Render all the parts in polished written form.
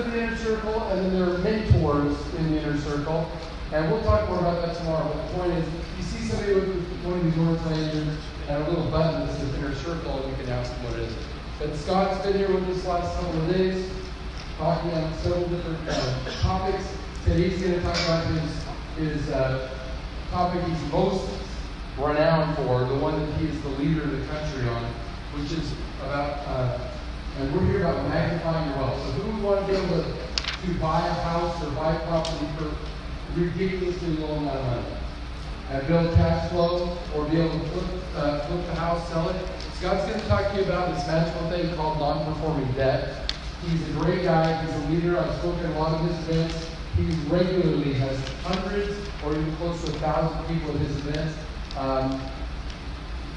of the inner circle, and then there are mentors in the inner circle. And we'll talk more about that tomorrow. But the point is, you see somebody with one of these orange lanterns and a little button that says inner circle, and you can ask them what it is. But Scott's been here with us the last couple of days, talking on several different topics. Today he's going to talk about his topic he's most renowned for, the one that he is the leader of the country on, which is about, and we're here about magnifying your wealth. So who would want to be able to buy a house or buy property for ridiculously low amount of money? And build cash flow, or be able to flip the house, sell it? Scott's going to talk to you about this magical thing called non-performing debt. He's a great guy. He's a leader. I've spoken at a lot of his events. He regularly has hundreds or even close to 1,000 people at his events.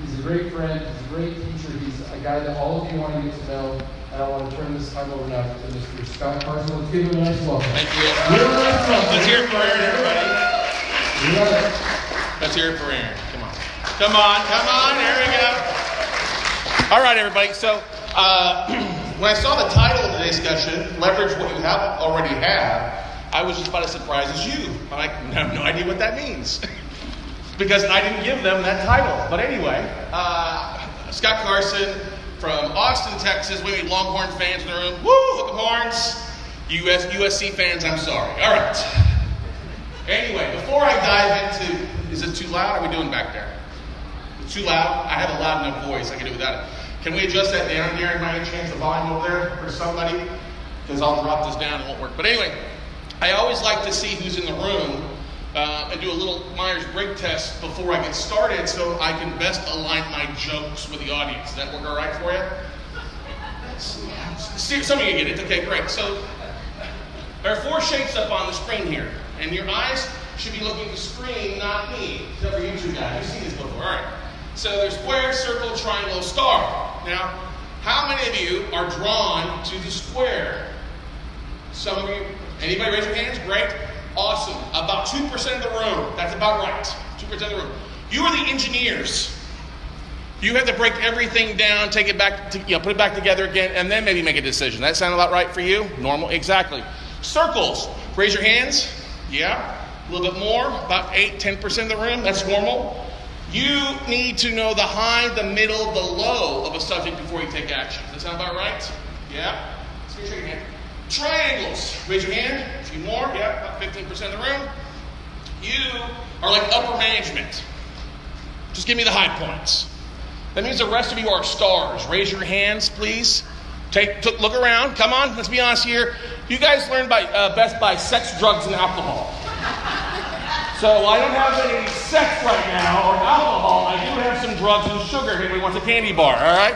He's a great friend. He's a great teacher. He's a guy that all of you want to get to know. And I want to turn this time over now to Mr. Scott Carson. Let's give him a nice welcome. Thank you. Let's hear it for Aaron, everybody. You got it. Let's hear it for Aaron. Come on. Come on. There we go. All right, everybody. So when I saw the title of today's discussion, Leverage What You Already Have, I was just about as surprised as you. I have no idea what that means. Because I didn't give them that title. But anyway, Scott Carson from Austin, Texas. We have Longhorn fans in the room. Woo, hook 'em horns. USC fans, I'm sorry. All right. Anyway, before I dive into, is it too loud? Are we doing back there? It's too loud? I have a loud enough voice. I can do without it. Can we adjust that down here? Might change the volume over there for somebody? Because I'll drop this down. It won't work. But anyway, I always like to see who's in the room and do a little Myers-Briggs test before I get started so I can best align my jokes with the audience. Does that work all right for you? See, some of you get it. Okay, great. So there are 4 shapes up on the screen here. And your eyes should be looking at the screen, not me. Except for you two guys. You've seen this before. All right. So there's square, circle, triangle, star. Now, how many of you are drawn to the square? Some of you. Anybody raise your hands? Great. Awesome. About 2% of the room. That's about right. 2% of the room. You are the engineers. You have to break everything down, take it back, put it back together again, and then maybe make a decision. That sound about right for you? Normal? Exactly. Circles. Raise your hands. Yeah. A little bit more. About 8-10% of the room. That's normal. You need to know the high, the middle, the low of a subject before you take action. Does that sound about right? Yeah. So shake your hand. Triangles. Raise your hand. A few more. Yeah, about 15% of the room. You are like upper management. Just give me the high points. That means the rest of you are stars. Raise your hands, please. Look around. Come on, let's be honest here. You guys learned best by sex, drugs, and alcohol. So I don't have any sex right now or alcohol. I do have some drugs and sugar. Everybody wants a candy bar, all right?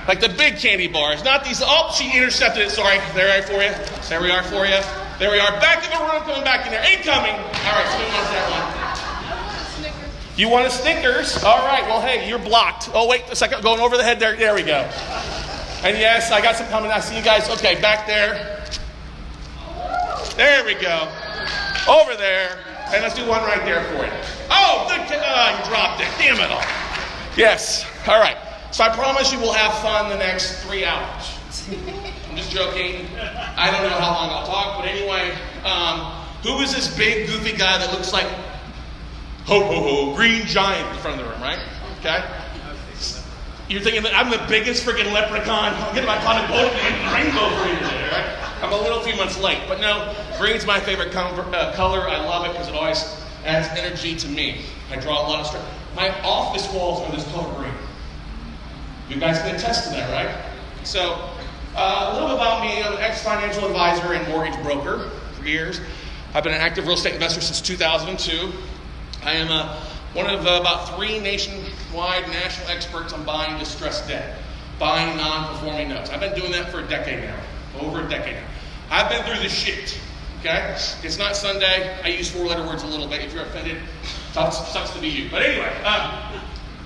Like the big candy bars, not these. Oh, she intercepted it. Sorry. There we are for you. There we are for you. There we are. Back in the room, coming back in there. Incoming. All right, so who wants that one? Snickers. You want a Snickers? All right. Well, hey, you're blocked. Oh, wait a second. Going over the head there. There we go. And yes, I got some coming. I see you guys. Okay, back there. There we go. Over there. And let's do one right there for you. Oh, good. You dropped it. Damn it all. Yes. All right. So I promise you we'll have fun the next 3 hours. I'm just joking. I don't know how long I'll talk, but anyway, who is this big, goofy guy that looks like Green Giant in front of the room, right? Okay. You're thinking that I'm the biggest freaking leprechaun. I'll get my pot of gold and rainbow for you today, right? I'm a little few months late, but no, green's my favorite color. I love it because it always adds energy to me. I draw a lot of strength. My office walls are this color green. You guys can attest to that, right? So, a little bit about me. I'm an ex-financial advisor and mortgage broker for years. I've been an active real estate investor since 2002. I am one of about 3 nationwide national experts on buying distressed debt, buying non-performing notes. I've been doing that for a decade now, over a decade now. I've been through the shit, okay? It's not Sunday. I use 4-letter words a little bit. If you're offended, sucks to be you. But anyway,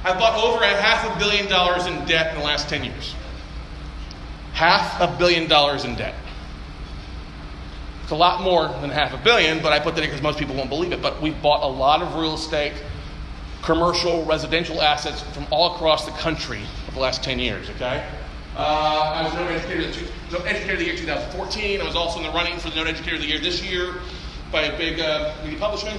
I've bought over $500 million in debt in the last 10 years. $500 million in debt. It's a lot more than $500 million, but I put that in because most people won't believe it. But we've bought a lot of real estate, commercial, residential assets from all across the country for the last 10 years, okay? I was Note Educator of the Year 2014. I was also in the running for the Note Educator of the Year this year by a big media publishing.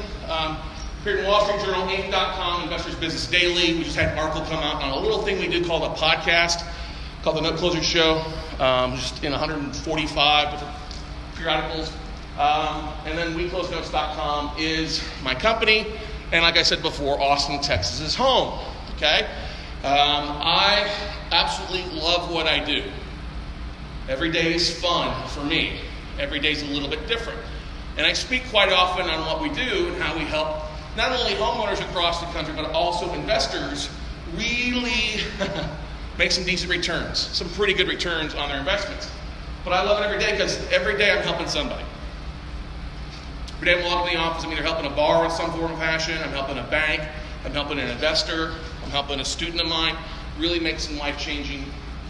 Appeared in Wall Street Journal, Inc.com, Investors Business Daily. We just had an article come out on a little thing we did called a podcast called the Note Closer Show, just in 145 different periodicals. And then WeCloseNotes.com is my company. And like I said before, Austin, Texas is home. Okay? I absolutely love what I do. Every day is fun for me. Every day is a little bit different. And I speak quite often on what we do and how we help not only homeowners across the country, but also investors really make some decent returns, some pretty good returns on their investments. But I love it every day because every day I'm helping somebody. Every day I'm walking in the office, I'm either helping a borrower in some form or fashion, I'm helping a bank, I'm helping an investor, I'm helping a student of mine really make some life-changing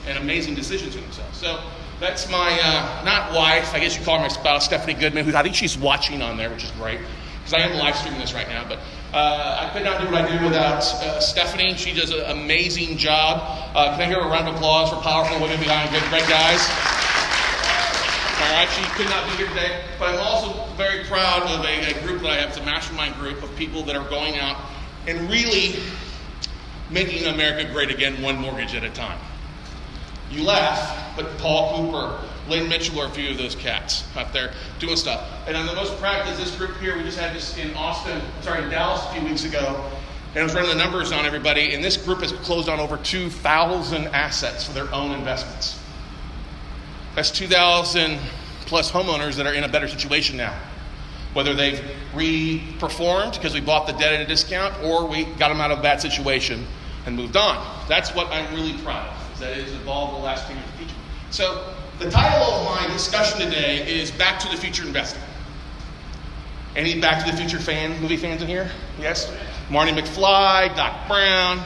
and amazing decisions for themselves. So that's my, not wife, I guess you call her my spouse, Stephanie Goodman, who I think she's watching on there, which is great, because I am live streaming this right now. But I could not do what I do without Stephanie. She does an amazing job. Can I hear a round of applause for powerful women behind great guys? All right, she could not be here today. But I'm also very proud of a group that I have. It's a mastermind group of people that are going out and really making America great again, one mortgage at a time. You laugh, but Paul Cooper, Lynn Mitchell are a few of those cats out there doing stuff. And I'm the most proud of this group here. We just had this in Dallas a few weeks ago. And I was running the numbers on everybody. And this group has closed on over 2,000 assets for their own investments. That's 2,000 plus homeowners that are in a better situation now. Whether they've re-performed because we bought the debt at a discount or we got them out of a bad situation and moved on. That's what I'm really proud of, is that it has evolved the last 10 years of teaching. So the title of my discussion today is Back to the Future Investing. Any Back to the Future movie fans in here? Yes? Marty McFly, Doc Brown,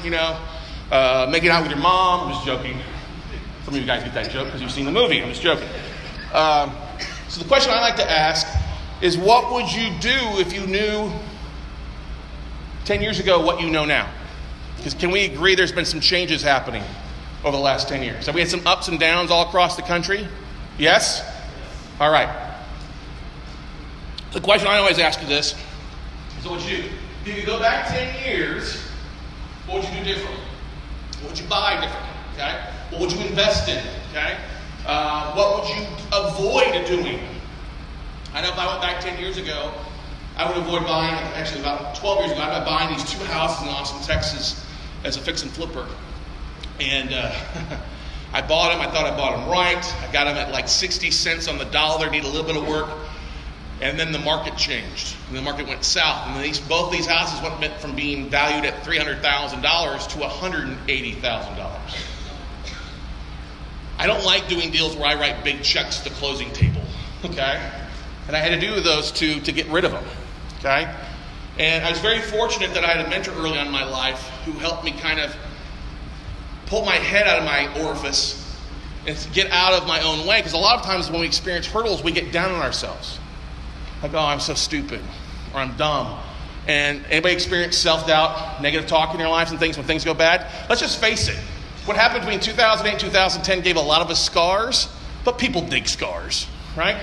Making Out with Your Mom. I'm just joking. Some of you guys get that joke because you've seen the movie. I'm just joking. So the question I like to ask is, what would you do if you knew 10 years ago what you know now? Because can we agree there's been some changes happening over the last 10 years? Have we had some ups and downs all across the country? Yes? All right. The question I always ask you this is, what would you do? If you could go back 10 years, what would you do differently? What would you buy differently? Okay? What would you invest in? Okay? What would you avoid doing? I know if I went back 10 years ago, I would avoid buying, actually about 12 years ago, I was buying these 2 houses in Austin, Texas as a fix and flipper. And I bought them. I thought I bought them right. I got them at like 60 cents on the dollar, need a little bit of work. And then the market changed. And the market went south. And both these houses went from being valued at $300,000 to $180,000. I don't like doing deals where I write big checks at the closing table. Okay? And I had to do those to get rid of them. Okay? And I was very fortunate that I had a mentor early on in my life who helped me kind of pull my head out of my orifice and get out of my own way. Because a lot of times when we experience hurdles, we get down on ourselves. Like, oh, I'm so stupid, or I'm dumb. And anybody experience self-doubt, negative talk in their lives and things when things go bad? Let's just face it. What happened between 2008 and 2010 gave a lot of us scars, but people dig scars, right?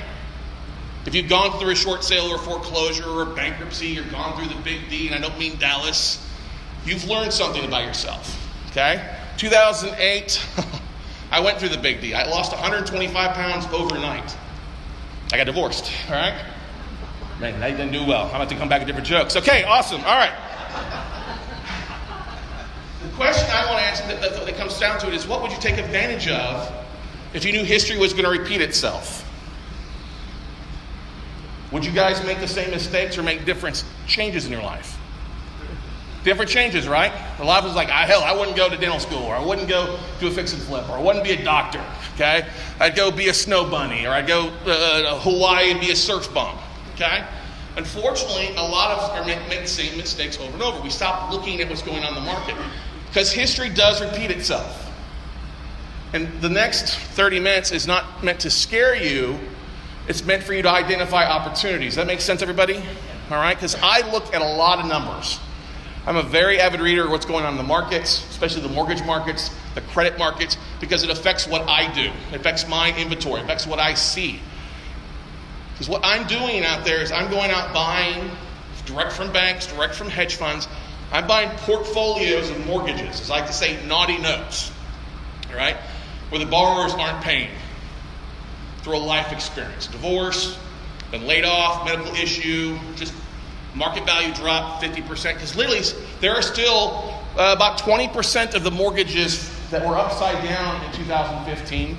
If you've gone through a short sale or foreclosure or a bankruptcy or gone through the big D, and I don't mean Dallas, you've learned something about yourself, okay? 2008, I went through the big D. I lost 125 pounds overnight. I got divorced, all right? Man, that didn't do well. I'm about to come back with different jokes. Okay, awesome, all right. The question I want to ask that comes down to it is, what would you take advantage of if you knew history was going to repeat itself? Would you guys make the same mistakes or make different changes in your life? Different changes, right? A lot of us like, hell, I wouldn't go to dental school, or I wouldn't go do a fix and flip, or I wouldn't be a doctor, okay? I'd go be a snow bunny, or I'd go to Hawaii and be a surf bum, okay? Unfortunately, a lot of us make the same mistakes over and over. We stop looking at what's going on in the market because history does repeat itself. And the next 30 minutes is not meant to scare you. It's meant for you to identify opportunities. That makes sense, everybody? All right? Because I look at a lot of numbers. I'm a very avid reader of what's going on in the markets, especially the mortgage markets, the credit markets, because it affects what I do. It affects my inventory. It affects what I see. Because what I'm doing out there is I'm going out buying direct from banks, direct from hedge funds. I'm buying portfolios of mortgages, as I like to say, naughty notes, all right, where the borrowers aren't paying through a life experience. Divorce, been laid off, medical issue, just market value dropped 50%. Because literally, there are still about 20% of the mortgages that were upside down in 2015,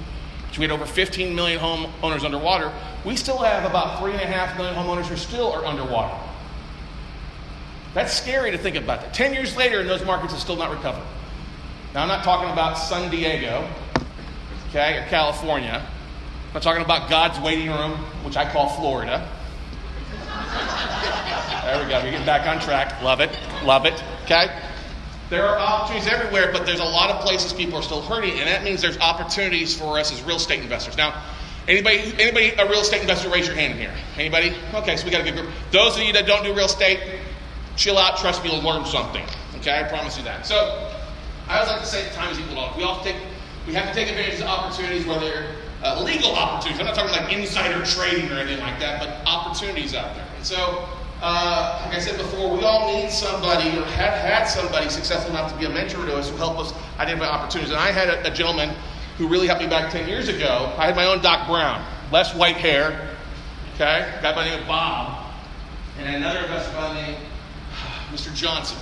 which we had over 15 million homeowners underwater. We still have about 3.5 million homeowners who still are underwater. That's scary to think about that. 10 years later, and those markets have still not recovered. Now, I'm not talking about San Diego, okay, or California. I'm not talking about God's waiting room, which I call Florida. There we go. We're getting back on track. Love it. Love it. Okay? There are opportunities everywhere, but there's a lot of places people are still hurting, and that means there's opportunities for us as real estate investors. Now, anybody a real estate investor, raise your hand in here. Anybody? Okay, so we got a good group. Those of you that don't do real estate, chill out. Trust me, you'll learn something. Okay? I promise you that. So, I always like to say time is equal to all. We have to take advantage of opportunities, whether legal opportunities. I'm not talking like insider trading or anything like that, but opportunities out there. And so, like I said before, we all need somebody or have had somebody successful enough to be a mentor to us who help us identify opportunities. And I had a gentleman who really helped me back 10 years ago. I had my own Doc Brown, less white hair, okay, a guy by the name of Bob, and another investor by the name of Mr. Johnson.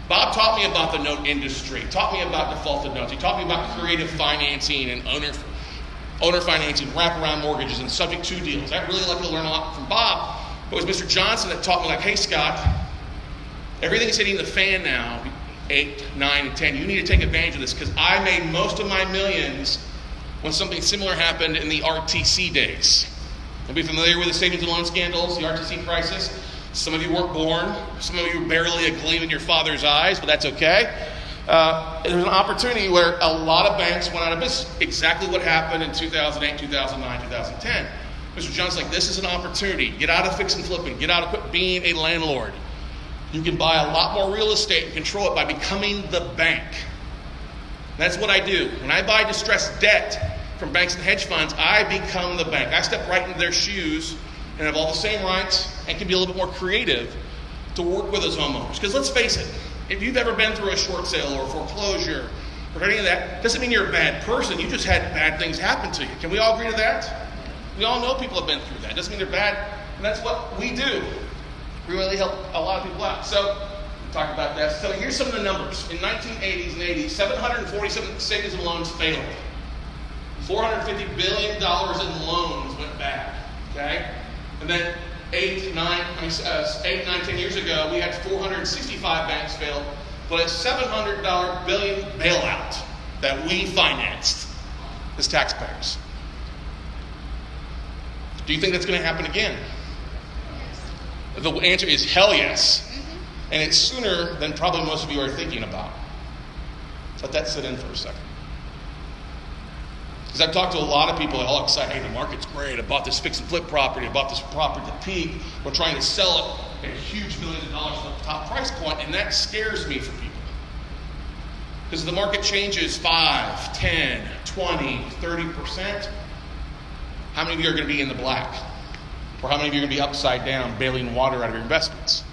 Bob taught me about the note industry, taught me about defaulted notes. He taught me about creative financing and owner financing, wraparound mortgages, and subject to deals. I really like to learn a lot from Bob. But it was Mr. Johnson that taught me, like, hey, Scott, everything's hitting the fan now, 8, 9, and 10. You need to take advantage of this, because I made most of my millions when something similar happened in the RTC days. You'll be familiar with the savings and loan scandals, the RTC crisis. Some of you weren't born. Some of you were barely a gleam in your father's eyes, but that's okay. There was an opportunity where a lot of banks went out of business. Exactly what happened in 2008, 2009, 2010. Mr. John's like, this is an opportunity. Get out of fix and flipping. Get out of being a landlord. You can buy a lot more real estate and control it by becoming the bank. That's what I do. When I buy distressed debt from banks and hedge funds, I become the bank. I step right into their shoes and have all the same rights and can be a little bit more creative to work with those homeowners. Because let's face it, if you've ever been through a short sale or a foreclosure or any of that, doesn't mean you're a bad person. You just had bad things happen to you. Can we all agree to that? We all know people have been through that. It doesn't mean they're bad. And that's what we do. We really help a lot of people out. So, we'll talk about that. So, here's some of the numbers. In 1980s and 80s, 747 savings and loans failed. $450 billion in loans went bad. Okay? And then 8, 9, 10 years ago, we had 465 banks fail, but a $700 billion bailout that we financed as taxpayers. Do you think that's going to happen again? The answer is hell yes. And it's sooner than probably most of you are thinking about. Let that sit in for a second. Because I've talked to a lot of people that are all excited. Hey, the market's great. I bought this fix and flip property. I bought this property at the peak. We're trying to sell it at huge millions of dollars at the top price point, and that scares me for people. Because the market changes 5, 10, 20, 30%. How many of you are going to be in the black? Or how many of you are going to be upside down, bailing water out of your investments?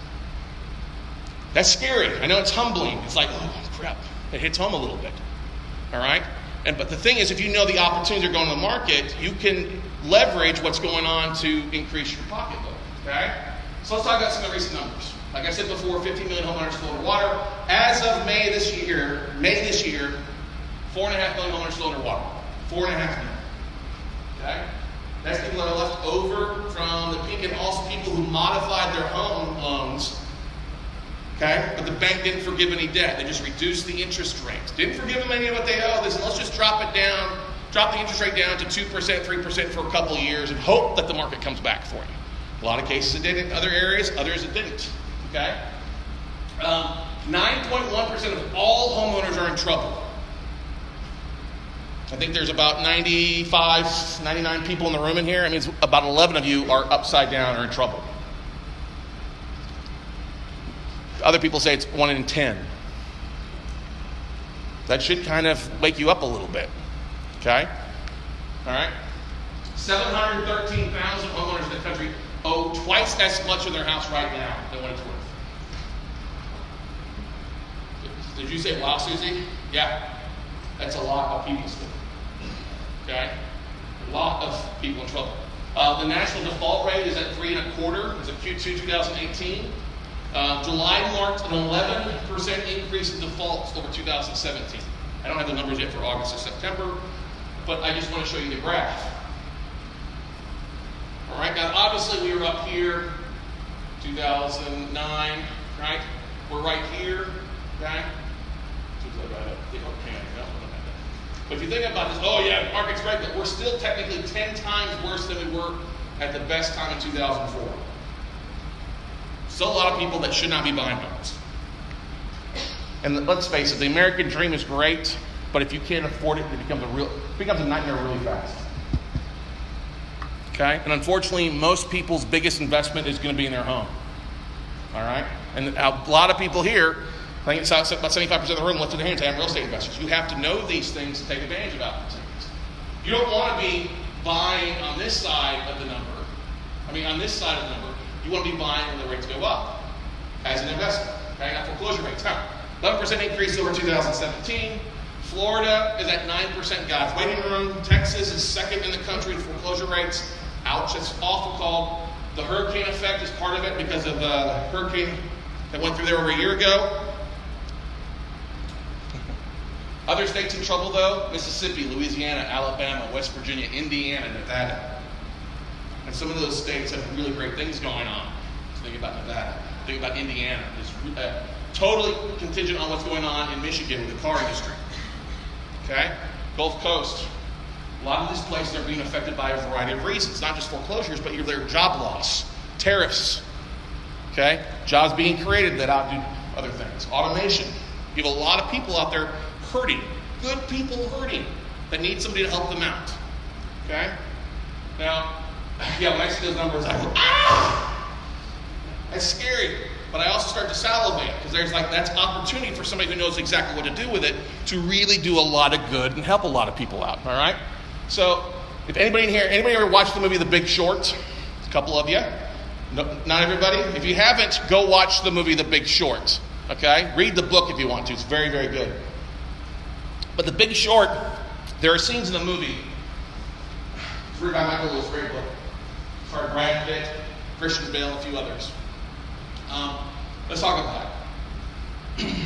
That's scary. I know it's humbling. It's like, oh, crap. It hits home a little bit. All right? But the thing is, if you know the opportunities are going to the market, you can leverage what's going on to increase your pocketbook. Okay? So let's talk about some of the recent numbers. Like I said before, 15 million homeowners still underwater. As of May this year, 4.5 million homeowners still underwater. 4.5 million. Okay? That's people that are left over from the peak, and also people who modified their home loans. Okay? But the bank didn't forgive any debt. They just reduced the interest rate. Didn't forgive them any of what they owe. They said, let's just drop it down, drop the interest rate down to 2%, 3% for a couple of years and hope that the market comes back for you. A lot of cases it did in other areas, others it didn't. Okay? 9.1% of all homeowners are in trouble. I think there's about 95, 99 people in the room in here. I mean, about 11 of you are upside down or in trouble. Other people say it's 1 in 10. That should kind of wake you up a little bit. Okay? All right? 713,000 homeowners in the country owe twice as much of their house right now than what it's worth. Did you say, wow, Susie? Yeah. That's a lot of people still. Okay? A lot of people in trouble. The national default rate is at 3.25%. It's a Q2 2018. July marked an 11% increase in defaults over 2017. I don't have the numbers yet for August or September, but I just want to show you the graph. All right, now obviously we were up here, 2009, right? We're right here, okay? But if you think about this, oh yeah, the market's great, but we're still technically 10 times worse than we were at the best time in 2004. Still a lot of people that should not be buying homes. And let's face it, the American dream is great, but if you can't afford it, it becomes a nightmare really fast. Okay? And unfortunately, most people's biggest investment is going to be in their home. All right? And a lot of people here, I think it's about 75% of the room lifted their hands, have real estate investors. You have to know these things to take advantage of opportunities. You don't want to be buying on this side of the number. On this side of the number, you want to be buying when the rates go up as an investment. Okay? Now, foreclosure rates. 11% increase over 2017. Florida is at 9% God's waiting room. Texas is second in the country in foreclosure rates. Ouch, that's awful call. The hurricane effect is part of it because of the hurricane that went through there over a year ago. Other states in trouble, though: Mississippi, Louisiana, Alabama, West Virginia, Indiana, Nevada. And some of those states have really great things going on. So think about Nevada. Think about Indiana. It's totally contingent on what's going on in Michigan with the car industry. Okay? Gulf Coast. A lot of these places are being affected by a variety of reasons. Not just foreclosures, but their job loss. Tariffs. Okay? Jobs being created that outdo other things. Automation. You have a lot of people out there hurting. Good people hurting that need somebody to help them out. Okay? Now, when I see those numbers, I go, ah! That's scary. But I also start to salivate because there's that's opportunity for somebody who knows exactly what to do with it to really do a lot of good and help a lot of people out. All right? So, if anybody in here, ever watched the movie The Big Short? A couple of you. No, not everybody. If you haven't, go watch the movie The Big Short. Okay? Read the book if you want to. It's very, very good. But The Big Short, there are scenes in the movie. It's written by Michael Lewis, great book. Starred Brad Pitt, Christian Bale, and a few others. Let's talk about it.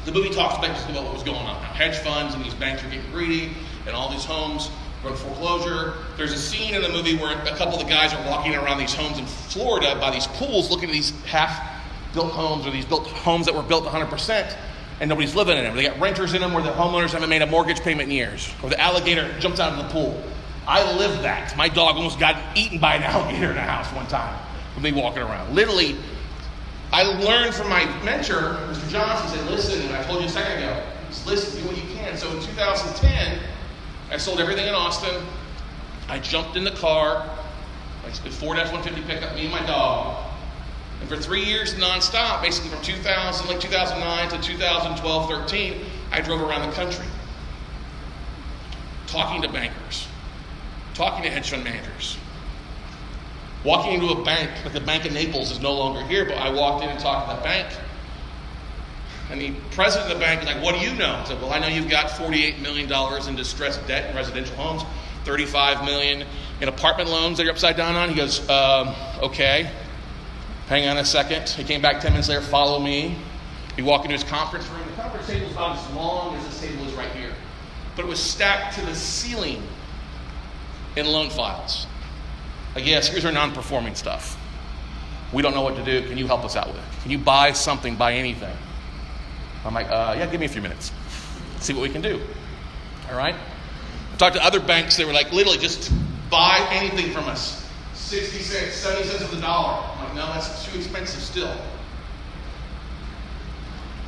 The movie talks basically about what was going on. How hedge funds and these banks are getting greedy, and all these homes go to foreclosure. There's a scene in the movie where a couple of the guys are walking around these homes in Florida by these pools, looking at these half-built homes or these built homes that were built 100%, and nobody's living in them. They got renters in them where the homeowners haven't made a mortgage payment in years, or the alligator jumps out of the pool. I lived that. My dog almost got eaten by an alligator in a house one time with me walking around. Literally, I learned from my mentor, Mr. Johnson. He said, listen, and I told you a second ago, just listen, do what you can. So in 2010, I sold everything in Austin. I jumped in the car, a Ford F-150 pickup, me and my dog. And for 3 years nonstop, basically from 2009 to 2012, 13, I drove around the country. Talking to bankers. Talking to hedge fund managers. Walking into a bank, like the Bank of Naples is no longer here, but I walked in and talked to the bank. And the president of the bank was like, what do you know? I said, well, I know you've got $48 million in distressed debt in residential homes, $35 million in apartment loans that you're upside down on. He goes, okay, hang on a second. He came back 10 minutes later, follow me. He walked into his conference room. The conference table is about as long as this table is right here. But it was stacked to the ceiling in loan files. Like, yes, here's our non-performing stuff. We don't know what to do. Can you help us out with it? Can you buy something, buy anything? I'm like, yeah, give me a few minutes. See what we can do. All right? I talked to other banks. They were like, literally, just buy anything from us. 60 cents, 70 cents of the dollar. I'm like, no, that's too expensive still.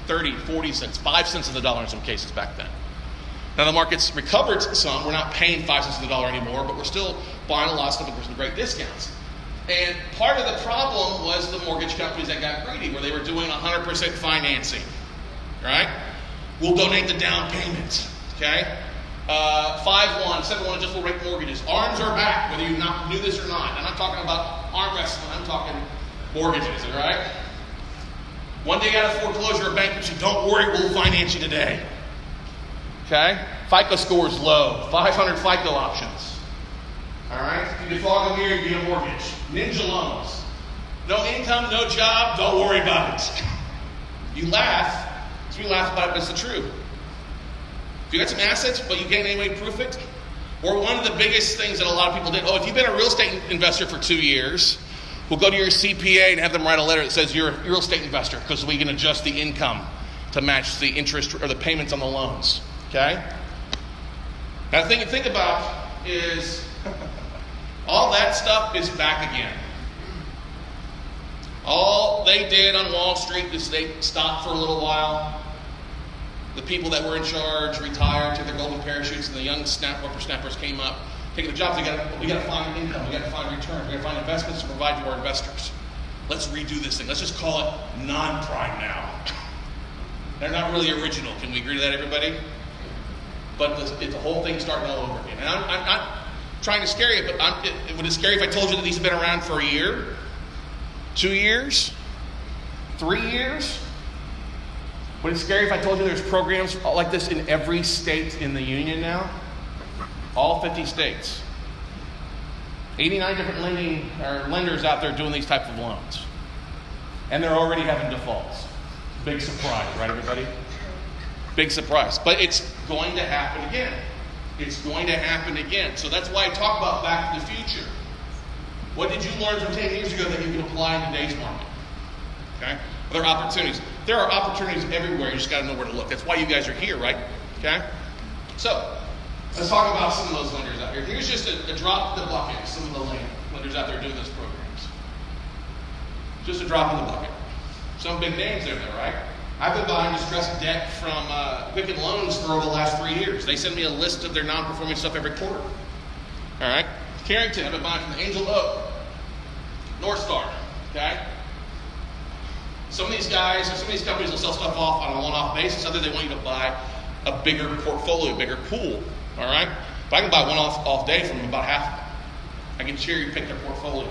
30, 40 cents, 5 cents of the dollar in some cases back then. Now the market's recovered some. We're not paying 5 cents of the dollar anymore, but we're still buying a lot of stuff with some great discounts. And part of the problem was the mortgage companies that got greedy, where they were doing 100% financing, right? We'll donate the down payment, okay? 5-1, 7-1 adjustable rate mortgages. ARMs are back, whether you knew this or not. I'm not talking about arm wrestling. I'm talking mortgages, all right? One day out of foreclosure or bankruptcy, don't worry, we'll finance you today. Okay? FICO score's low. 500 FICO options. All right? If you default on here, you get a mortgage. Ninja loans. No income, no job, don't worry about it. You laugh, because we laugh about it, but it's the truth. If you got some assets, but you can't in any way prove it, or one of the biggest things that a lot of people did, if you've been a real estate investor for 2 years, we'll go to your CPA and have them write a letter that says you're a real estate investor, because we can adjust the income to match the interest or the payments on the loans. Okay? Now the thing to think about is all that stuff is back again. All they did on Wall Street is they stopped for a little while. The people that were in charge retired, took their golden parachutes, and the young whippersnappers came up, taking the jobs. We got to find income. We got to find returns. We got to find investments to provide to our investors. Let's redo this thing. Let's just call it non-prime now. They're not really original. Can we agree to that, everybody? But the whole thing's starting all over again. And I'm not trying to scare you, but would it scare you if I told you that these have been around for a year, 2 years, 3 years? Would it scare you if I told you there's programs like this in every state in the union now? All 50 states. 89 different lenders out there doing these types of loans. And they're already having defaults. Big surprise, right, everybody? Big surprise. But it's going to happen again. It's going to happen again. So that's why I talk about back to the future. What did you learn from 10 years ago that you can apply in today's market? Okay? There are opportunities. There are opportunities everywhere. You just got to know where to look. That's why you guys are here, right? Okay? So, let's talk about some of those lenders out here. Here's just a drop in the bucket of some of the lenders out there doing those programs. Just a drop in the bucket. Some big names there, right? I've been buying distressed debt from Quicken Loans for over the last 3 years. They send me a list of their non-performing stuff every quarter. All right? Carrington, I've been buying from Angel Oak. North Star, okay? Some of these guys, or some of these companies will sell stuff off on a one-off basis. Others, they want you to buy a bigger portfolio, a bigger pool, all right? But I can buy one off day from about half of them. I can cherry pick their portfolios.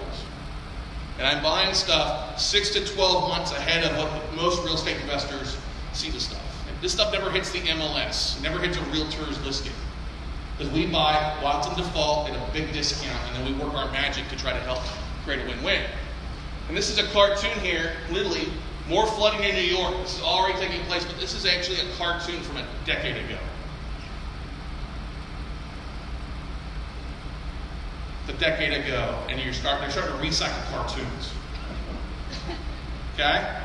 And I'm buying stuff 6 to 12 months ahead of what most real estate investors see the stuff. And this stuff never hits the MLS. It never hits a realtor's listing. Because we buy while it's in default at a big discount, and then we work our magic to try to help create a win-win. And this is a cartoon here, literally, more flooding in New York. This is already taking place, but this is actually a cartoon from a decade ago. A decade ago, and they're starting to recycle cartoons. Okay?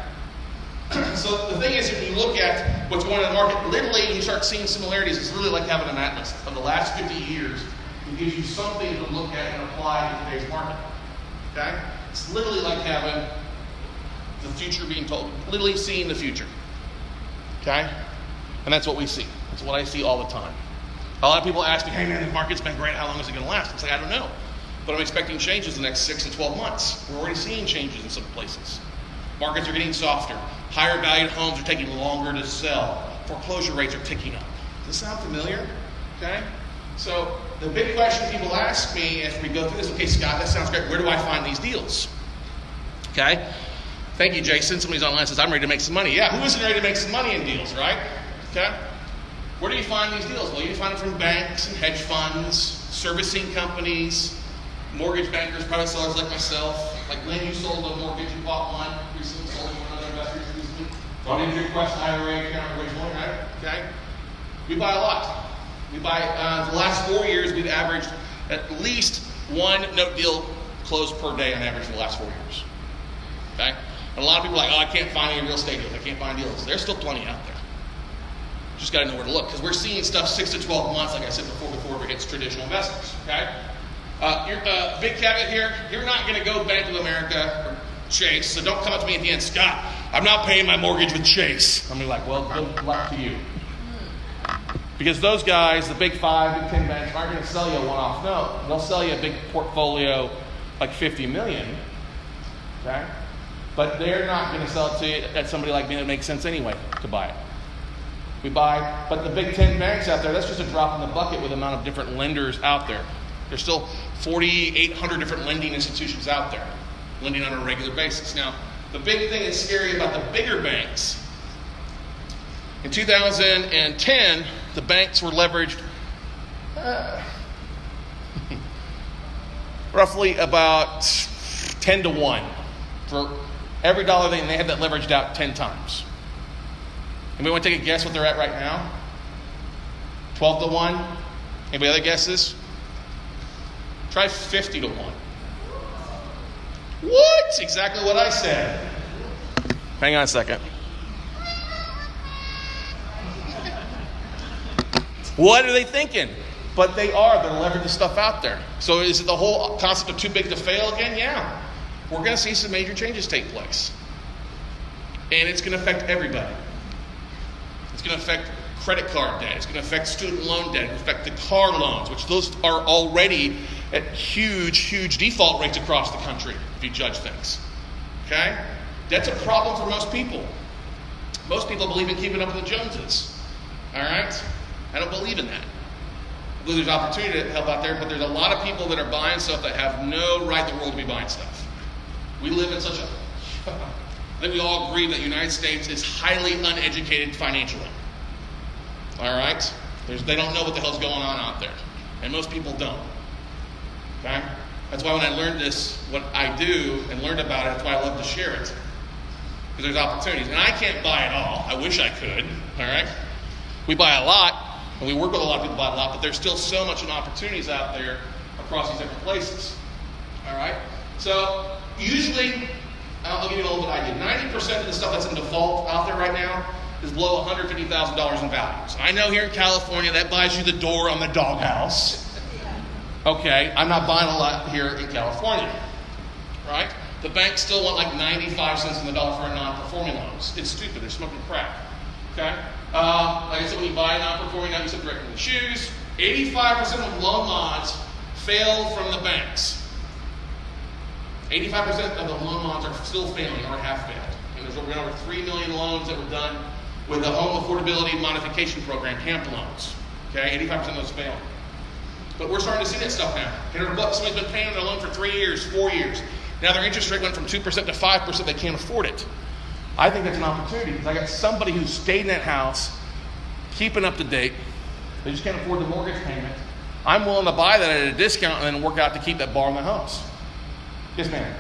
So the thing is, if you look at what's going on in the market, literally you start seeing similarities. It's really like having an atlas of the last 50 years. It gives you something to look at and apply in today's market. Okay? It's literally like having the future being told, literally seeing the future. Okay? And that's what we see. That's what I see all the time. A lot of people ask me, hey man, the market's been great, how long is it going to last? It's like, I don't know. But I'm expecting changes in the next 6 to 12 months. We're already seeing changes in some places. Markets are getting softer. Higher valued homes are taking longer to sell. Foreclosure rates are ticking up. Does this sound familiar? Okay? So the big question people ask me as we go through this, okay, Scott, that sounds great. Where do I find these deals? Okay? Thank you, Jason. Somebody's online says, I'm ready to make some money. Yeah, who isn't ready to make some money in deals, right? Okay? Where do you find these deals? Well, you find them from banks and hedge funds, servicing companies, mortgage bankers, private sellers like myself. Like Lynn, you sold a mortgage, you bought one recently, sold it to another investor recently. Brought into your Quest IRA account originally, right? Okay? We buy a lot. We buy, the last 4 years, we've averaged at least one note deal closed per day on average for the last 4 years. Okay? And a lot of people are like, oh, I can't find any real estate deals. I can't find deals. There's still plenty out there. Just got to know where to look. Because we're seeing stuff 6 to 12 months, like I said before it hits traditional investors. Okay? Big caveat here, you're not going to go Bank of America or Chase, so don't come up to me at the end, Scott, I'm not paying my mortgage with Chase. I'm going to be like, well, good luck to you. Because those guys, the big 5, big 10 banks, aren't going to sell you a one-off note. They'll sell you a big portfolio like $50 million, okay? But they're not going to sell it to you at somebody like me that makes sense anyway to buy it. But the big 10 banks out there, that's just a drop in the bucket with the amount of different lenders out there. There's still 4,800 different lending institutions out there, lending on a regular basis. Now, the big thing that's scary about the bigger banks, in 2010, the banks were leveraged roughly about 10 to 1 for every dollar they had that leveraged out 10 times. Anybody want to take a guess what they're at right now? 12 to 1? Anybody other guesses? Try 50 to 1. What? Exactly what I said. Hang on a second. What are they thinking? But they are. They're leveraging the stuff out there. So is it the whole concept of too big to fail again? Yeah. We're going to see some major changes take place. And it's going to affect everybody. It's going to affect credit card debt. It's going to affect student loan debt. It's going to affect the car loans, which those are already at huge default rates across the country if you judge things. Okay? That's a problem for most people. Most people believe in keeping up with the Joneses. All right? I don't believe in that. I believe there's opportunity to help out there, but there's a lot of people that are buying stuff that have no right in the world to be buying stuff. We live in such a... I think we all agree that the United States is highly uneducated financially. All right? They don't know what the hell's going on out there. And most people don't. Okay? That's why when I learned this, what I do, and learned about it, that's why I love to share it. Because there's opportunities. And I can't buy it all. I wish I could. All right? We buy a lot, and we work with a lot of people buy a lot, but there's still so much opportunities out there across these different places. All right? So, usually... I'll give you a little bit of idea. 90% of the stuff that's in default out there right now is below $150,000 in value. So I know here in California that buys you the door on the doghouse. Okay, I'm not buying a lot here in California. Right? The banks still want like 95 cents on the dollar for a non-performing loans. It's stupid. They're smoking crack. Okay? Like I said, when you buy a non-performing loan, you said directly in the shoes. 85% of loan mods fail from the banks. 85% of the loan mods are still failing or have failed. And there's over 3 million loans that were done with the Home Affordability Modification Program, HAMP loans. Okay, 85% of those fail. But we're starting to see that stuff now. $100, somebody's been paying their loan for 3 years, 4 years. Now their interest rate went from 2% to 5%. They can't afford it. I think that's an opportunity because I got somebody who stayed in that house, keeping up to date. They just can't afford the mortgage payment. I'm willing to buy that at a discount and then work out to keep that bar in the house. Yes, ma'am.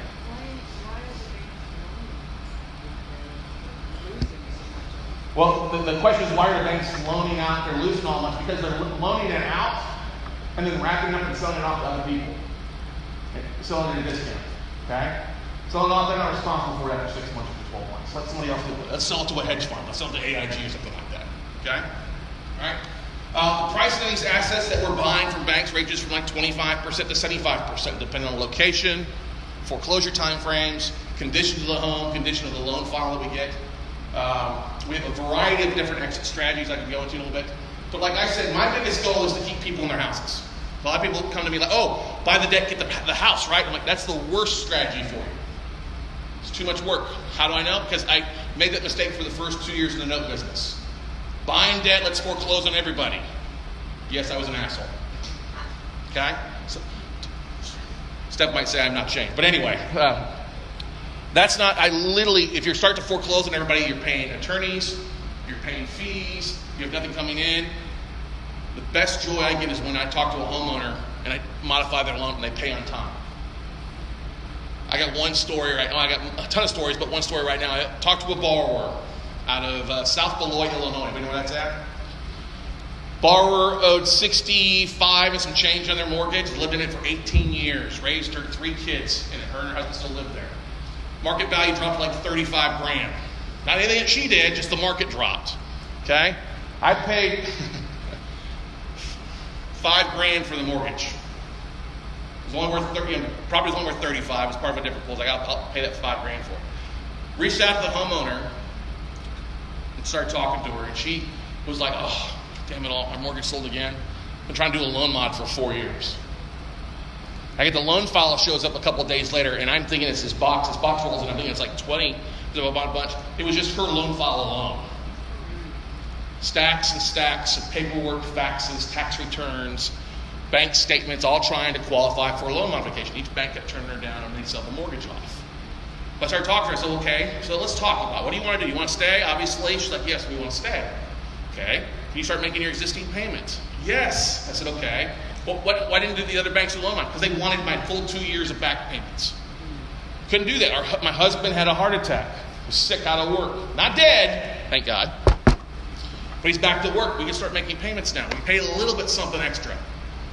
Well, the question is, why are the banks loaning out? They're losing all much because they're loaning it out and then wrapping up and selling it off to other people. Selling it at a discount. Okay? Selling it off, they're not responsible for it after 6 months or 12 months. Let somebody else do it. Let's sell it to a hedge fund. Let's sell it to AIG or something like that. Okay? All right? The price of these assets that we're buying from banks ranges from like 25% to 75%, depending on location, foreclosure time frames, condition of the home, condition of the loan file that we get. We have a variety of different exit strategies I can go into in a little bit. But like I said, my biggest goal is to keep people in their houses. A lot of people come to me like, oh, buy the debt, get the house, right? I'm like, that's the worst strategy for you. It's too much work. How do I know? Because I made that mistake for the first 2 years in the note business. Buying debt, let's foreclose on everybody. Yes, I was an asshole. Okay? So, Steph might say I'm not changed. But anyway, that's not, if you start to foreclose on everybody, you're paying attorneys, you're paying fees, you have nothing coming in. The best joy I get is when I talk to a homeowner and I modify their loan and they pay on time. I got one story right now. I got a ton of stories, but one story right now. I talked to a borrower out of South Beloit, Illinois. Anybody know where that's at? Borrower owed $65 and some change on their mortgage, lived in it for 18 years, raised her 3 kids, and her and her husband still lived there. Market value dropped like $35,000. Not anything that she did, just the market dropped. Okay? I paid $5,000 for the mortgage. It was only worth property was only worth $35,000. It was part of a different pool. I'll pay that $5,000 for it. Reached out to the homeowner and started talking to her, and she was like, "Oh, damn it all! My mortgage sold again. Been trying to do a loan mod for 4 years." I get the loan file shows up a couple of days later, and I'm thinking it's this box. This box rolls, and I'm thinking it's like 20 of a bunch. It was just her loan file alone. Stacks and stacks of paperwork, faxes, tax returns, bank statements, all trying to qualify for a loan modification. Each bank kept turning her down, and they'd sell the mortgage off. But I started talking to her. I said, okay, so let's talk about it. What do you want to do? You want to stay? Obviously. She's like, yes, we want to stay. Okay. Can you start making your existing payments? Yes. I said, okay. Well, why didn't do the other banks a loan on? Because they wanted my full 2 years of back payments. Couldn't do that. My husband had a heart attack. Was sick out of work. Not dead, thank God. But he's back to work. We can start making payments now. We pay a little bit something extra.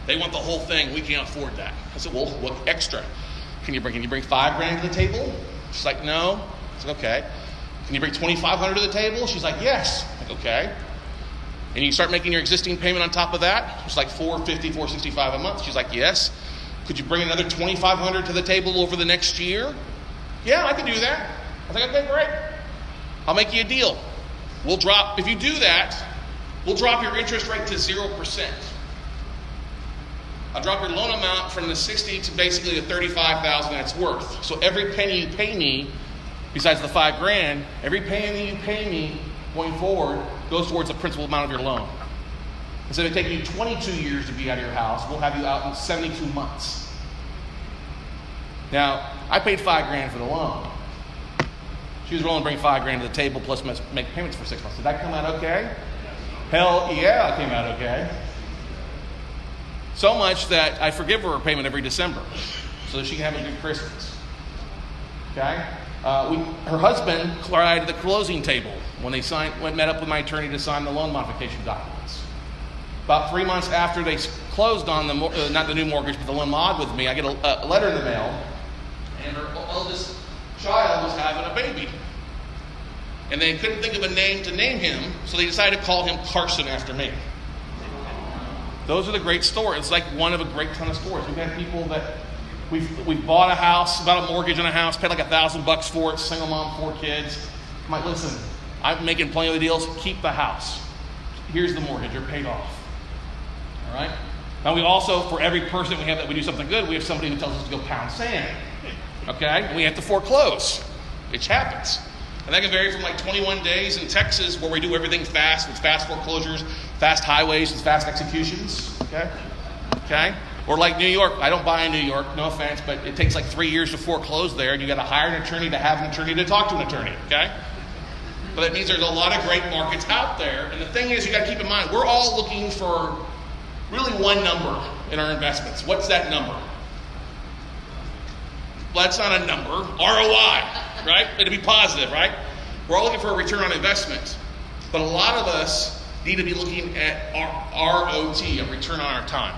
They want the whole thing. We can't afford that. I said, well, what extra? Can you bring $5,000 to the table? She's like, no. I said, okay. Can you bring $2,500 to the table? She's like, yes. I'm like, okay. And you start making your existing payment on top of that? It's like $450, $465 a month. She's like, yes. Could you bring another $2,500 to the table over the next year? Yeah, I can do that. I think, okay, great. I'll make you a deal. If you do that, we'll drop your interest rate to 0%. I'll drop your loan amount from the $60,000 to basically the $35,000 it's worth. So every penny you pay me, besides the $5,000, every penny you pay me going forward goes towards the principal amount of your loan. Instead of taking you 22 years to be out of your house, we'll have you out in 72 months. Now, I paid $5,000 for the loan. She was willing to bring $5,000 to the table plus make payments for 6 months. Did that come out okay? Hell yeah, it came out okay. So much that I forgive her payment every December so that she can have a good Christmas. Okay? Her husband cried at the closing table when they met up with my attorney to sign the loan modification documents. About 3 months after they closed on not the new mortgage, but the loan mod with me, I get a letter in the mail, and her eldest child was having a baby. And they couldn't think of a name to name him, so they decided to call him Carson after me. Those are the great stories. It's like one of a great ton of stories. We've had people that we've bought a house, bought a mortgage on a house, paid like $1,000 for it, single mom, 4 kids. I'm like, listen, I'm making plenty of the deals. Keep the house. Here's the mortgage. You're paid off. All right? Now we also, for every person we have that we do something good, we have somebody who tells us to go pound sand. Okay? And we have to foreclose, which happens. And that can vary from like 21 days in Texas, where we do everything fast, with fast foreclosures, fast highways, and fast executions. Okay? Or like New York. I don't buy in New York, no offense, but it takes like 3 years to foreclose there, and you got to hire an attorney to have an attorney to talk to an attorney. Okay? But that means there's a lot of great markets out there. And the thing is, you got to keep in mind, we're all looking for really one number in our investments. What's that number? Well, that's not a number. ROI, right? It'll be positive, right? We're all looking for a return on investment. But a lot of us need to be looking at ROT, a return on our time.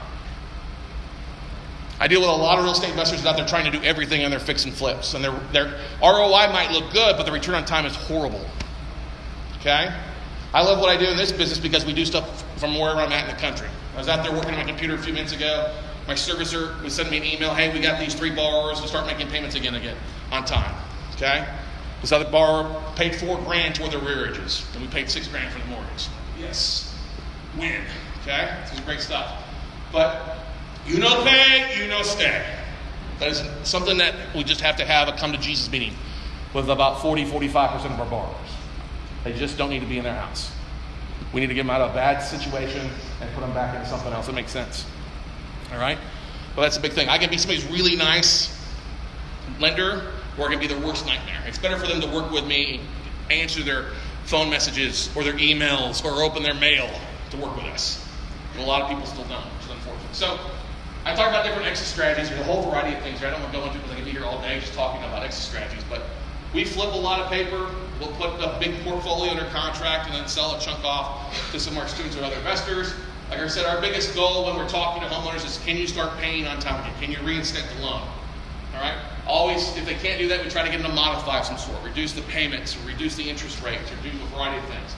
I deal with a lot of real estate investors out there trying to do everything on their fix and flips. And their ROI might look good, but the return on time is horrible. Okay? I love what I do in this business because we do stuff from wherever I'm at in the country. I was out there working on my computer a few minutes ago. My servicer was sending me an email, hey, we got these 3 borrowers to start making payments again on time. Okay? This other borrower paid $4,000 toward their rearages, and we paid $6,000 for the mortgage. Yes. Win. Okay? This is great stuff. But you know pay, you know stay. That is something that we just have to have a come to Jesus meeting with about 40-45% of our borrowers. They just don't need to be in their house. We need to get them out of a bad situation and put them back into something else that makes sense. All right? Well, that's a big thing. I can be somebody's really nice lender, or I can be their worst nightmare. It's better for them to work with me, answer their phone messages or their emails or open their mail to work with us. And a lot of people still don't, which is unfortunate. So I talk about different exit strategies. There's a whole variety of things here. I don't want to go into it because I can be here all day just talking about exit strategies. But we flip a lot of paper. We'll put a big portfolio under contract and then sell a chunk off to some of our students or other investors. Like I said, our biggest goal when we're talking to homeowners is, can you start paying on time again? Can you reinstate the loan? All right? Always, if they can't do that, we try to get them to modify of some sort, reduce the payments, or reduce the interest rates, or do a variety of things.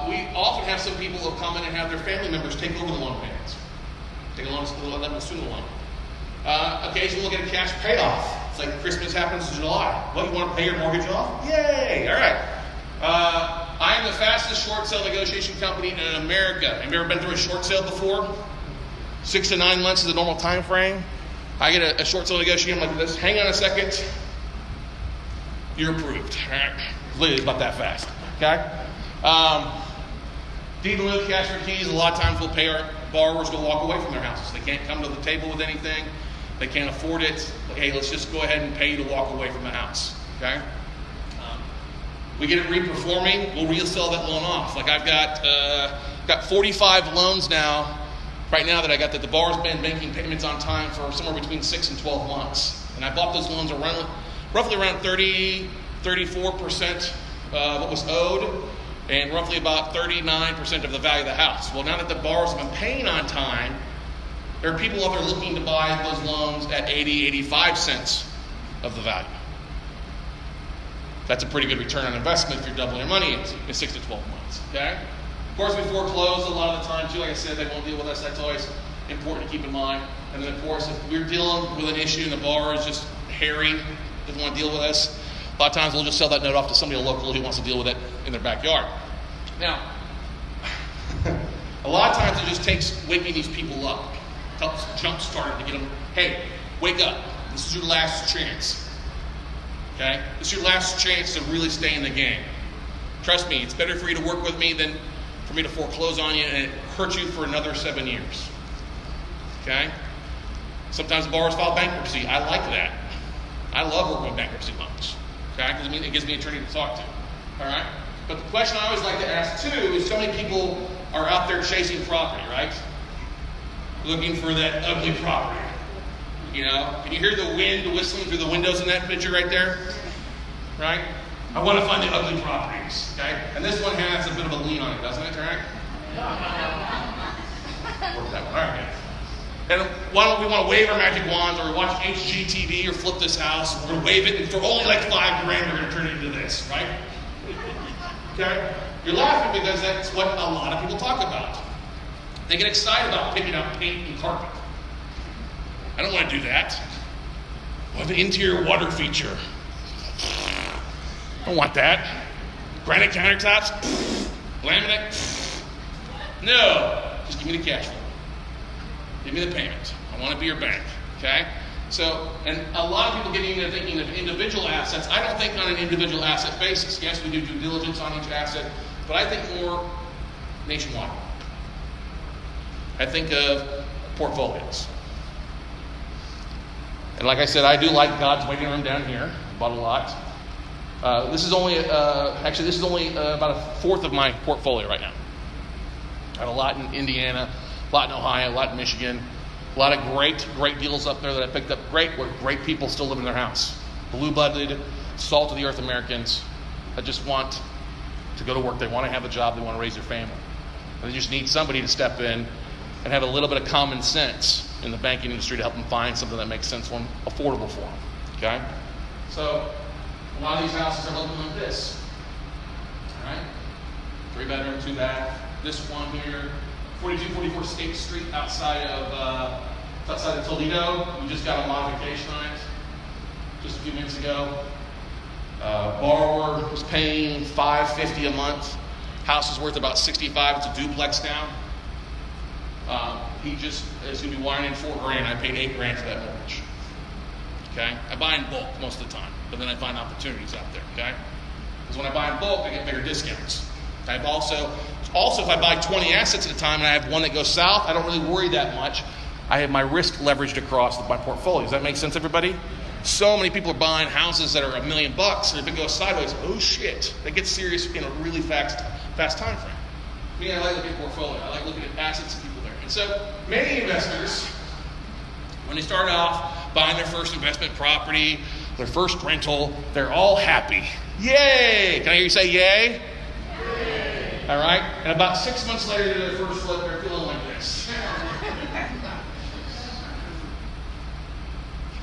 We often have some people who come in and have their family members take over the loan payments. Take a loan, let them assume the loan. Occasionally we'll get a cash payoff. It's like Christmas happens in July. What, you want to pay your mortgage off? Yay! All right. I am the fastest short sale negotiation company in America. Have you ever been through a short sale before? 6 to 9 months is the normal time frame. I get a short sale negotiator like this. Hang on a second. You're approved. All right. Literally about that fast. Okay? Deed in lieu, cash for keys. A lot of times we'll pay our borrowers to walk away from their houses. They can't come to the table with anything. They can't afford it. Hey, let's just go ahead and pay you to walk away from the house. Okay? We get it reperforming. We'll resell that loan off. Like I've got 45 loans now, right now that I got that the borrower's been making payments on time for somewhere between 6 and 12 months. And I bought those loans roughly around 34% what was owed, and roughly about 39% of the value of the house. Well, now that the borrowers have been paying on time, there are people out there looking to buy those loans at 80, 85 cents of the value. That's a pretty good return on investment if you're doubling your money in 6 to 12 months. Okay? Of course, we foreclose a lot of the time too. Like I said, they won't deal with us. That's always important to keep in mind. And then, of course, if we're dealing with an issue and the borrower is just hairy, doesn't want to deal with us, a lot of times we'll just sell that note off to somebody local who wants to deal with it in their backyard. Now, a lot of times it just takes waking these people up, helps jumpstart to get them, hey, wake up. This is your last chance. Okay? This is your last chance to really stay in the game. Trust me, it's better for you to work with me than for me to foreclose on you and it hurt you for another 7 years. Okay? Sometimes borrowers file bankruptcy. I like that. I love working with bankruptcy loans. Okay? Because it gives me an attorney to talk to. All right? But the question I always like to ask too is so many people are out there chasing property, right? Looking for that ugly property. You know, can you hear the wind whistling through the windows in that picture right there? Right? I want to find the ugly properties. Okay? And this one has a bit of a lean on it, doesn't it? All right? Work that one. All right, guys. And why don't we want to wave our magic wands or watch HGTV or flip this house? We're going to wave it, and for only like $5,000, we're going to turn it into this, right? Okay? You're laughing because that's what a lot of people talk about. They get excited about picking up paint and carpet. I don't want to do that. What the interior water feature? I don't want that. Granite countertops? Laminate? No. Just give me the cash flow. Give me the payment. I want to be your bank. Okay? So, and a lot of people getting into thinking of individual assets. I don't think on an individual asset basis. Yes, we do due diligence on each asset, but I think more nationwide. I think of portfolios. And like I said, I do like God's waiting room down here. Bought a lot. This is only about a fourth of my portfolio right now. I have a lot in Indiana, a lot in Ohio, a lot in Michigan. A lot of great deals up there that I picked up. Where great people still live in their house. Blue-blooded, salt-of-the-earth Americans that just want to go to work. They want to have a job. They want to raise their family. And they just need somebody to step in and have a little bit of common sense in the banking industry to help them find something that makes sense for them, affordable for them. Okay? So, a lot of these houses are looking like this. All right? 3-bedroom, 2-bath. This one here, 4244 State Street outside of Toledo. We just got a modification on it just a few minutes ago. Borrower was paying $550 a month. House is worth about $65. It's a duplex now. He just is going to be wiring in $4,000. I paid $8,000 for that mortgage. Okay, I buy in bulk most of the time, but then I find opportunities out there. Okay, because when I buy in bulk, I get bigger discounts. I've also if I buy 20 assets at a time and I have one that goes south, I don't really worry that much. I have my risk leveraged across my portfolio. Does that make sense, everybody? So many people are buying houses that are $1 million, and if it goes sideways, oh shit, that gets serious in a really fast time frame. Me, I like looking at portfolio. I like looking at assets and people there. And so many investors, when they start off buying their first investment property, their first rental, they're all happy. Yay! Can I hear you say yay? Yay! All right? And about 6 months later to their first flip, they're feeling like this.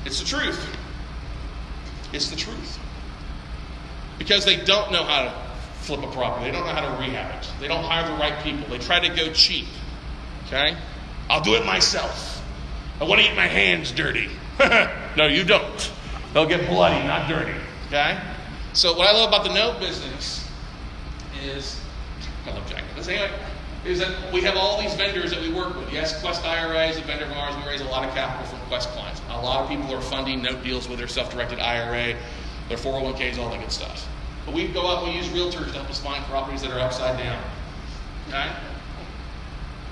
It's the truth. It's the truth. Because they don't know how to flip a property. They don't know how to rehab it. They don't hire the right people. They try to go cheap. Okay? I'll do it myself. I want to get my hands dirty. No, you don't. They'll get bloody, not dirty. Okay? So what I love about the note business is, I love Jack. Anyway, is that we have all these vendors that we work with. Yes, Quest IRA is a vendor of ours. We raise a lot of capital from Quest clients. A lot of people are funding note deals with their self-directed IRA, their 401ks, all that good stuff. But we go out and we use realtors to help us find properties that are upside down. Okay?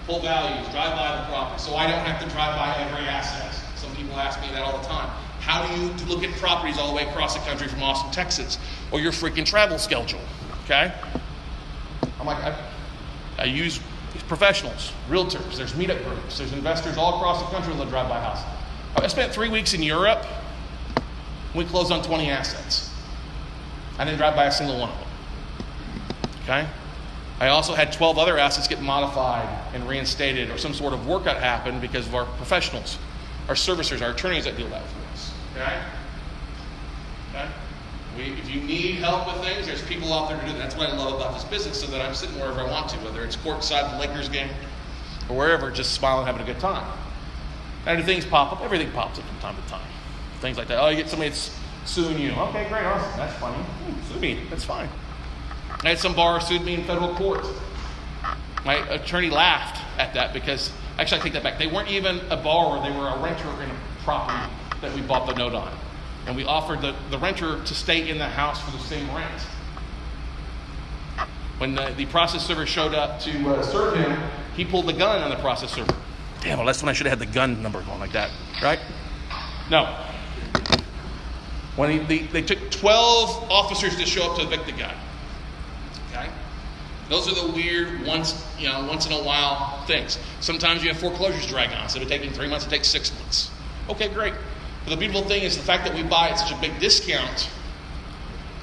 Full values, drive by the property. So I don't have to drive by every asset. Some people ask me that all the time. How do you look at properties all the way across the country from Austin, Texas, or your freaking travel schedule? Okay? I'm like, I use professionals, realtors, there's meetup groups, there's investors all across the country that drive by house. I spent 3 weeks in Europe. We closed on 20 assets. I didn't drive by a single one of them. Okay? I also had 12 other assets get modified and reinstated, or some sort of workout happen because of our professionals, our servicers, our attorneys that deal that for us. Okay? Okay? If you need help with things, there's people out there to do that. That's what I love about this business, so that I'm sitting wherever I want to, whether it's courtside at the Lakers game or wherever, just smiling, having a good time. And if things pop up, everything pops up from time to time. Things like that. Oh, you get somebody that's suing you. Okay, great, awesome. That's funny. Sue me. That's fine. I had some bar sued me in federal court. My attorney laughed at that because, actually I take that back. They weren't even a borrower. They were a renter in a property that we bought the note on. And we offered the renter to stay in the house for the same rent. When the process server showed up to serve him, he pulled the gun on the process server. Damn, well, that's when I should have had the gun number going like that, right? No. When they took 12 officers to show up to evict the guy. Okay? Those are the weird once in a while things. Sometimes you have foreclosures drag on. Instead of taking 3 months, it takes 6 months. Okay, great. But the beautiful thing is the fact that we buy at such a big discount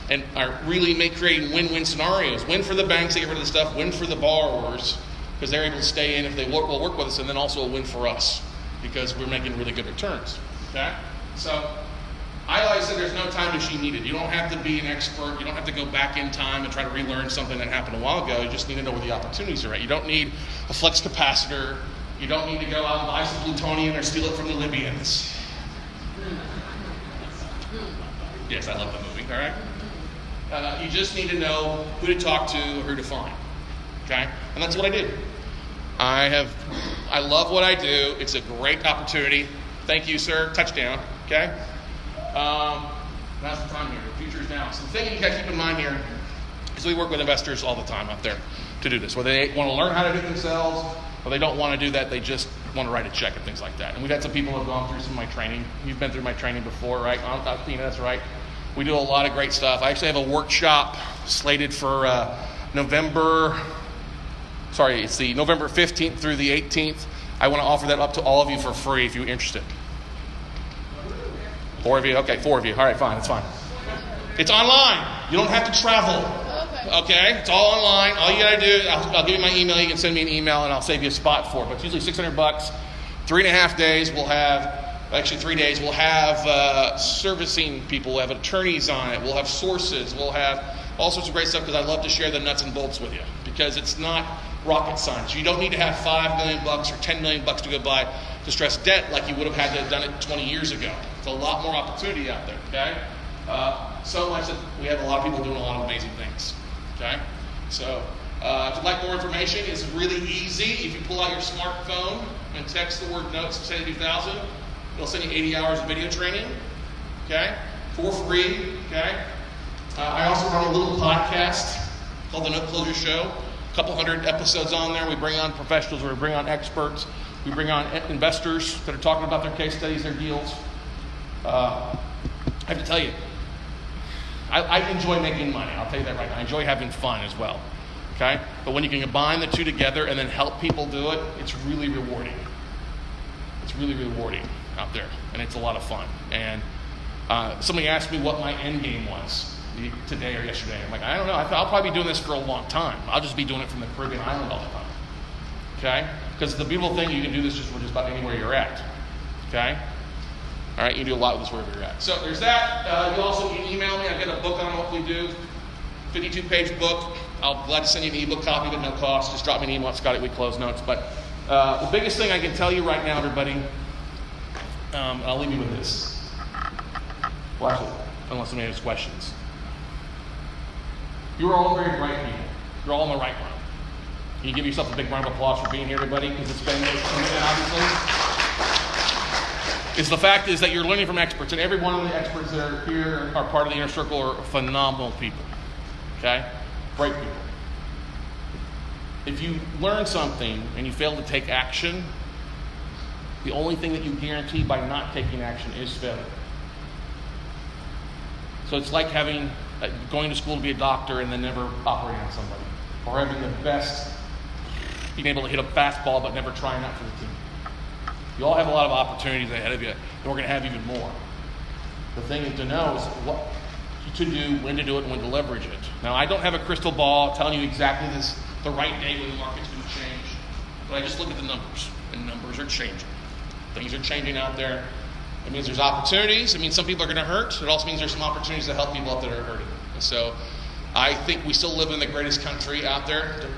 and are really creating win-win scenarios. Win for the banks, they get rid of the stuff. Win for the borrowers because they're able to stay in if they will work with us, and then also a win for us because we're making really good returns. Okay? So I always said there's no time machine needed. You don't have to be an expert. You don't have to go back in time and try to relearn something that happened a while ago. You just need to know where the opportunities are at. You don't need a flex capacitor. You don't need to go out and buy some plutonium or steal it from the Libyans. Yes, I love the movie, all right? You just need to know who to talk to or who to find, okay? And that's what I did. I love what I do. It's a great opportunity. Thank you, sir. Touchdown, okay? Now's the time here. The future is now. So the thing you got to keep in mind here is we work with investors all the time out there to do this. Whether they want to learn how to do it themselves or they don't want to do that, they just want to write a check and things like that. And we've had some people who have gone through some of my training. You've been through my training before, right? Tina, that's right. We do a lot of great stuff. I actually have a workshop slated for November 15th through the 18th. I want to offer that up to all of you for free if you're interested. 4 of you? Okay, 4 of you. All right, fine, that's fine. It's online. You don't have to travel. Okay? It's all online. All you got to do, I'll give you my email. You can send me an email and I'll save you a spot for it. But it's usually $600. 3.5 days we'll have, actually 3 days, we'll have servicing people. We'll have attorneys on it. We'll have sources. We'll have all sorts of great stuff because I love to share the nuts and bolts with you because it's not rocket science. You don't need to have $5 million or $10 million to go buy distressed debt like you would have had to have done it 20 years ago. There's a lot more opportunity out there, okay? So much that we have a lot of people doing a lot of amazing things, okay? So if you'd like more information, it's really easy. If you pull out your smartphone and text the word notes to 72000, it'll send you 80 hours of video training, okay? For free, okay? I also run a little podcast called The Note Closure Show. A couple hundred episodes on there. We bring on professionals, we bring on experts, we bring on investors that are talking about their case studies, their deals. I have to tell you, I enjoy making money. I'll tell you that right now. I enjoy having fun as well. Okay? But when you can combine the two together and then help people do it, it's really rewarding. It's really rewarding out there, and it's a lot of fun. And somebody asked me what my end game was today or yesterday. I'm like, I don't know. I'll probably be doing this for a long time. I'll just be doing it from the Caribbean island all the time. Okay? Because the beautiful thing, you can do this just about anywhere you're at. Okay? All right, you can do a lot with this wherever you're at. So there's that. You also can email me. I've got a book on what we do, 52-page book. I'll be glad to send you an ebook copy at no cost. Just drop me an email at Scott@WeCloseNotes. But the biggest thing I can tell you right now, everybody, I'll leave you with this. Well, actually, unless somebody has questions. You're all very bright people. You're all on the right one. Can you give yourself a big round of applause for being here, everybody? Because it's been commitment, obviously. The fact is that you're learning from experts, and every one of the experts that are here are part of the inner circle are phenomenal people. Okay? Great people. If you learn something and you fail to take action, the only thing that you guarantee by not taking action is failure. So it's like going to school to be a doctor and then never operating on somebody, or having the best, being able to hit a fastball but never trying out for the team. You all have a lot of opportunities ahead of you, and we're going to have even more. The thing is to know is what to do, when to do it, and when to leverage it. Now, I don't have a crystal ball telling you exactly the right day when the market's going to change, but I just look at the numbers, and numbers are changing. Things are changing out there. It means there's opportunities. It means some people are going to hurt. It also means there's some opportunities to help people out that are hurting. And so I think we still live in the greatest country out there,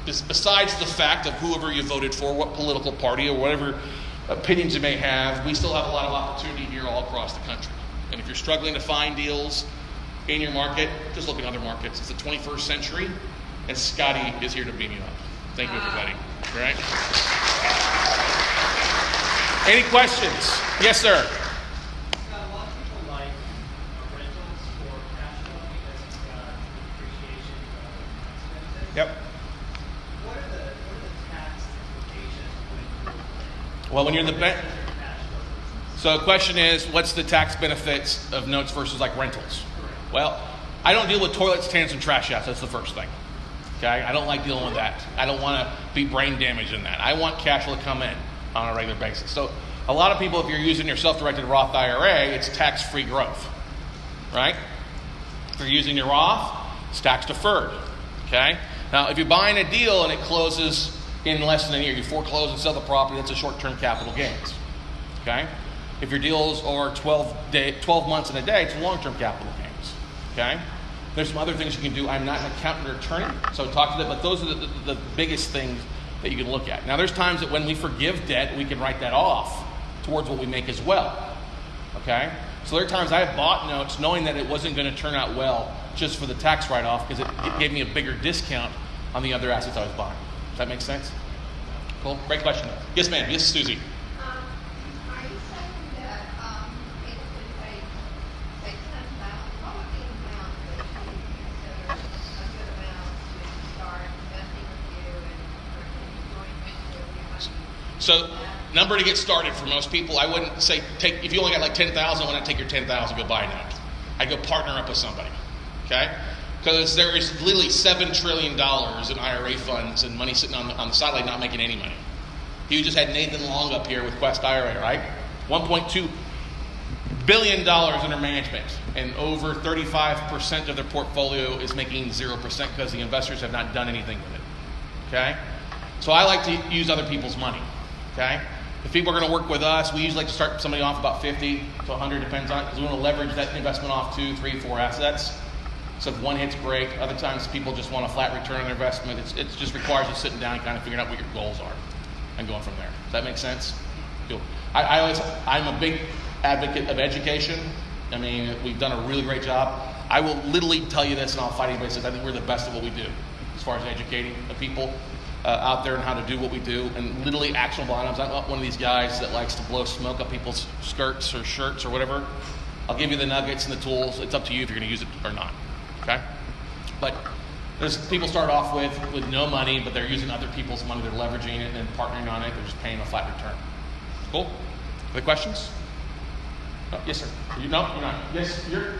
besides the fact of whoever you voted for, what political party or whatever opinions you may have, we still have a lot of opportunity here all across the country. And if you're struggling to find deals in your market, just look at other markets. It's the 21st century, and Scotty is here to beam you up. Thank you, everybody. All right? Any questions? Yes, sir. A lot of people like rentals or cash flow because it's got depreciation benefits. Yep. What are the tax implications Well, when you're in the cash bank. flow? So the question is, what's the tax benefits of notes versus like rentals? Well, I don't deal with toilets, stands, and trash outs. That's the first thing. Okay? I don't like dealing with that. I don't want to be brain damaged in that. I want cash flow to come in on a regular basis. So a lot of people, if you're using your self-directed Roth IRA, it's tax-free growth, right? If you're using your Roth, it's tax-deferred, okay? Now, if you're buying a deal and it closes in less than a year, you foreclose and sell the property, that's a short-term capital gains, okay? If your deals are 12 months and a day, it's long-term capital gains, okay? There's some other things you can do. I'm not an accountant or attorney, so talk to them, but those are the biggest things that you can look at. Now, there's times that when we forgive debt, we can write that off towards what we make as well, okay? So there are times I have bought notes knowing that it wasn't going to turn out well just for the tax write-off because it gave me a bigger discount on the other assets I was buying. Does that make sense? Cool. Great question. Yes, ma'am. Yes, Susie. Are you saying that it would take 600,000? What would be the amount that you consider a good amount to start investing with you and joint venture with your money? So, number to get started for most people, I wouldn't say if you only got like 10,000, I wouldn't take your 10,000, go buy a note. I'd go partner up with somebody, okay? Because there is literally $7 trillion in IRA funds and money sitting on the sideline not making any money. You just had Nathan Long up here with Quest IRA, right? $1.2 billion under management, and over 35% of their portfolio is making 0% because the investors have not done anything with it, okay? So I like to use other people's money, okay? If people are going to work with us, we usually like to start somebody off about 50 to 100, depends on it, because we want to leverage that investment off 2, 3, 4 assets. So if one hits great, other times people just want a flat return on their investment. It just requires you sitting down and kind of figuring out what your goals are and going from there. Does that make sense? Cool. I'm a big advocate of education. I mean, we've done a really great job. I will literally tell you this, and I'll fight anybody who says I think we're the best at what we do as far as educating the people out there and how to do what we do, and literally actionable items. I'm not one of these guys that likes to blow smoke up people's skirts or shirts or whatever. I'll give you the nuggets and the tools. It's up to you if you're going to use it or not. Okay? But there's people start off with no money, but they're using other people's money. They're leveraging it and partnering on it. They're just paying a flat return. Cool? Other questions? Oh, yes, sir. No, you're not. Yes, you're.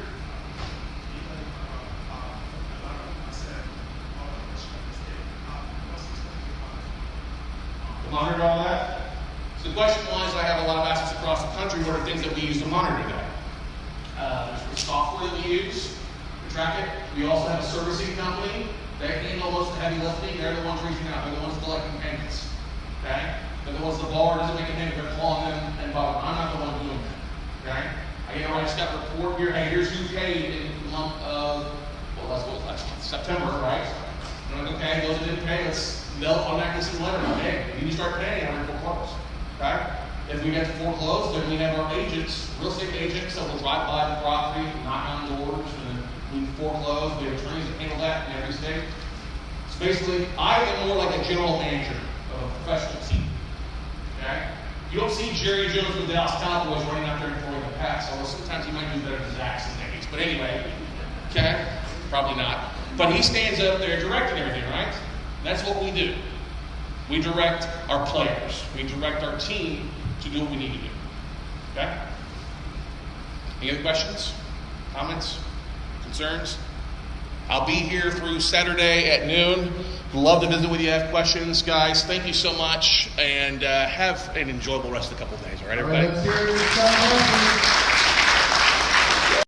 Monitor all that? So the question was, I have a lot of assets across the country. What are things that we use to monitor that? There's software that we use to track it. We also have a servicing company. They handle most of the heavy lifting. They're the ones reaching out. They're the ones collecting payments. Okay? They're the ones the borrower doesn't make a payment. They're calling them and buying. I'm not the one doing that. Okay? I get a right step report here. Hey, here's who paid in the month of, well, that's what last month, September, right? And I'm like, okay, those that didn't pay, they'll automatically send a letter. Hey, you need to start paying or foreclose. Okay? If we get to foreclose, then we have our agents, real estate agents, that will drive by the property, knock on doors, and then we foreclose. We have attorneys that handle that in every state. So basically, I am more like a general manager of a professional team. Okay? You don't see Jerry Jones with the Dallas Cowboys running out there and throwing the pass, although sometimes he might do better than Zach some days. But anyway, okay? Probably not. But he stands up there directing everything, right? That's what we do. We direct our players. We direct our team to do what we need to do. Okay? Any other questions? Comments? Concerns? I'll be here through Saturday at noon. Love to visit with you, have questions. Guys, thank you so much, and have an enjoyable rest of the couple of days. All right, everybody? All right, let's hear it.